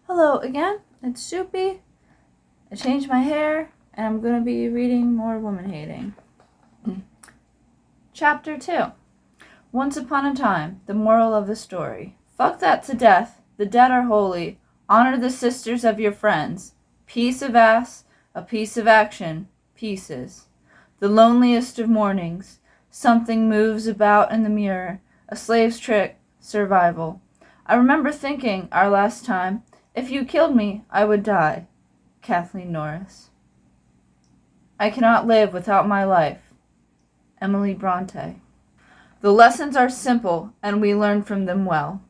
Hello again, it's Soupy. I changed my hair, and I'm going to be reading more woman hating. Chapter 2. Once upon a time, the moral of the story. Fuck that to death, the dead are holy, honor the sisters of your friends. Piece of ass, a piece of action, pieces. The loneliest of mornings, something moves about in the mirror, a slave's trick, survival. I remember thinking, our last time, if you killed me, I would die. Kathleen Norris. I cannot live without my life. Emily Bronte. The lessons are simple, and we learn from them well.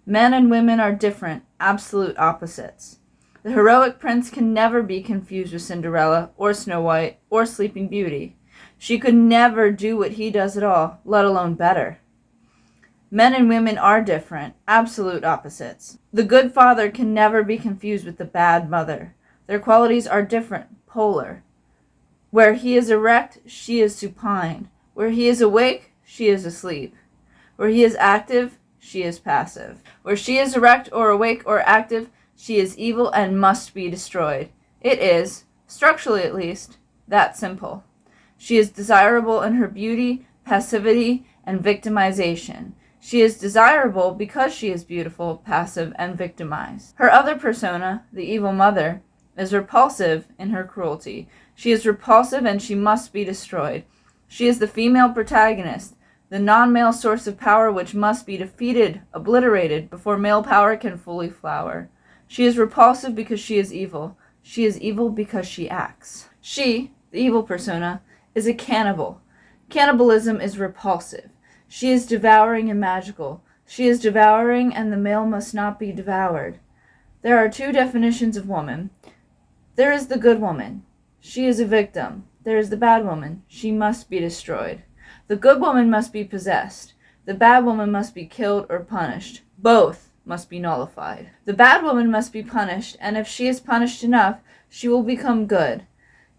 Men and women are different, absolute opposites. The heroic prince can never be confused with Cinderella, or Snow White, or Sleeping Beauty. She could never do what he does at all, let alone better. Men and women are different, absolute opposites. The good father can never be confused with the bad mother. Their qualities are different, polar. Where he is erect, she is supine. Where he is awake, she is asleep. Where he is active, she is passive. Where she is erect or awake or active, she is evil and must be destroyed. It is, structurally at least, that simple. She is desirable in her beauty, passivity, and victimization. She is desirable because she is beautiful, passive, and victimized. Her other persona, the evil mother, is repulsive in her cruelty. She is repulsive and she must be destroyed. She is the female protagonist, the non-male source of power which must be defeated, obliterated, before male power can fully flower. She is repulsive because she is evil. She is evil because she acts. She, the evil persona, is a cannibal. Cannibalism is repulsive. She is devouring and magical. She is devouring, and the male must not be devoured. There are two definitions of woman. There is the good woman. She is a victim. There is the bad woman. She must be destroyed. The good woman must be possessed. The bad woman must be killed or punished. Both must be nullified. The bad woman must be punished, and if she is punished enough, she will become good.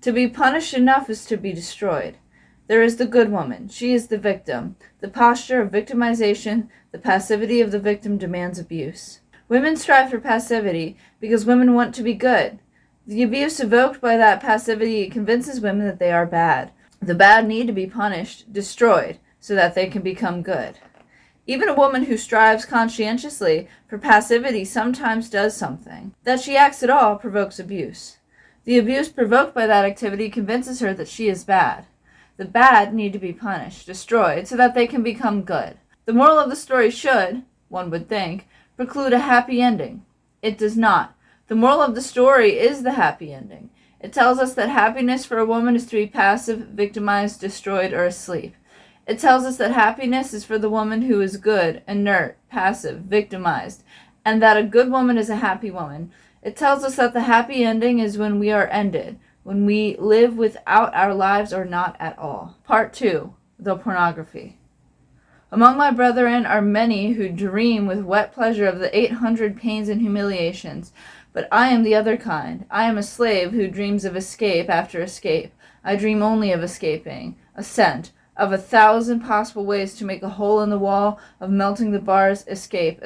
To be punished enough is to be destroyed. There is the good woman. She is the victim. The posture of victimization, the passivity of the victim demands abuse. Women strive for passivity because women want to be good. The abuse evoked by that passivity convinces women that they are bad. The bad need to be punished, destroyed, so that they can become good. Even a woman who strives conscientiously for passivity sometimes does something. That she acts at all provokes abuse. The abuse provoked by that activity convinces her that she is bad. The bad need to be punished, destroyed, so that they can become good. The moral of the story should, one would think, preclude a happy ending. It does not. The moral of the story is the happy ending. It tells us that happiness for a woman is to be passive, victimized, destroyed, or asleep. It tells us that happiness is for the woman who is good, inert, passive, victimized, and that a good woman is a happy woman. It tells us that the happy ending is when we are ended, when we live without our lives or not at all. Part 2. The pornography. Among my brethren are many who dream with wet pleasure of the 800 pains and humiliations, but I am the other kind. I am a slave who dreams of escape after escape. I dream only of escaping, ascent, of 1,000 possible ways to make a hole in the wall, of melting the bars, escape,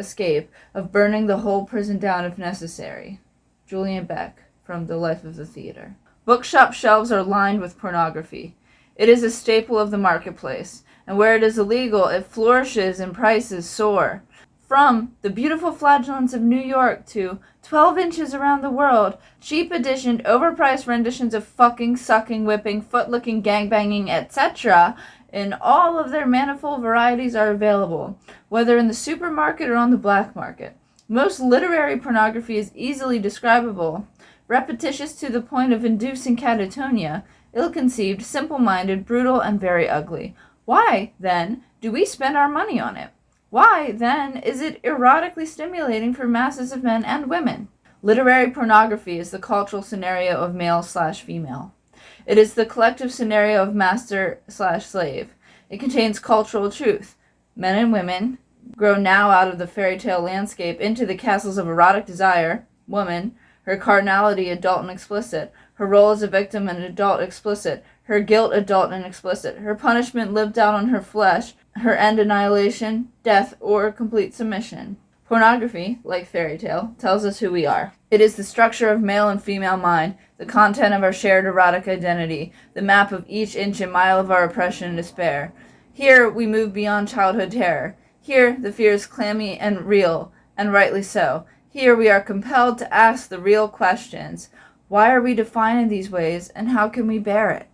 of burning the whole prison down if necessary. Julian Beck, from The Life of the Theater. Bookshop shelves are lined with pornography. It is a staple of the marketplace, and where it is illegal, it flourishes and prices soar. From The Beautiful Flagellants of New York to 12 inches around the world, cheap editioned, overpriced renditions of fucking, sucking, whipping, foot-licking, gangbanging, etc. in all of their manifold varieties are available, whether in the supermarket or on the black market. Most literary pornography is easily describable, repetitious to the point of inducing catatonia, ill-conceived, simple-minded, brutal, and very ugly. Why, then, do we spend our money on it? Why, then, is it erotically stimulating for masses of men and women? Literary pornography is the cultural scenario of male/female. It is the collective scenario of master/slave. It contains cultural truth. Men and women grow now out of the fairy tale landscape into the castles of erotic desire. Woman, her carnality adult and explicit, her role as a victim an adult explicit, her guilt adult and explicit, her punishment lived out on her flesh, her end annihilation, death, or complete submission. Pornography, like fairy tale, tells us who we are. It is the structure of male and female mind, the content of our shared erotic identity, the map of each inch and mile of our oppression and despair. Here we move beyond childhood terror. Here the fear is clammy and real, and rightly so. Here we are compelled to ask the real questions. Why are we defined in these ways, and how can we bear it?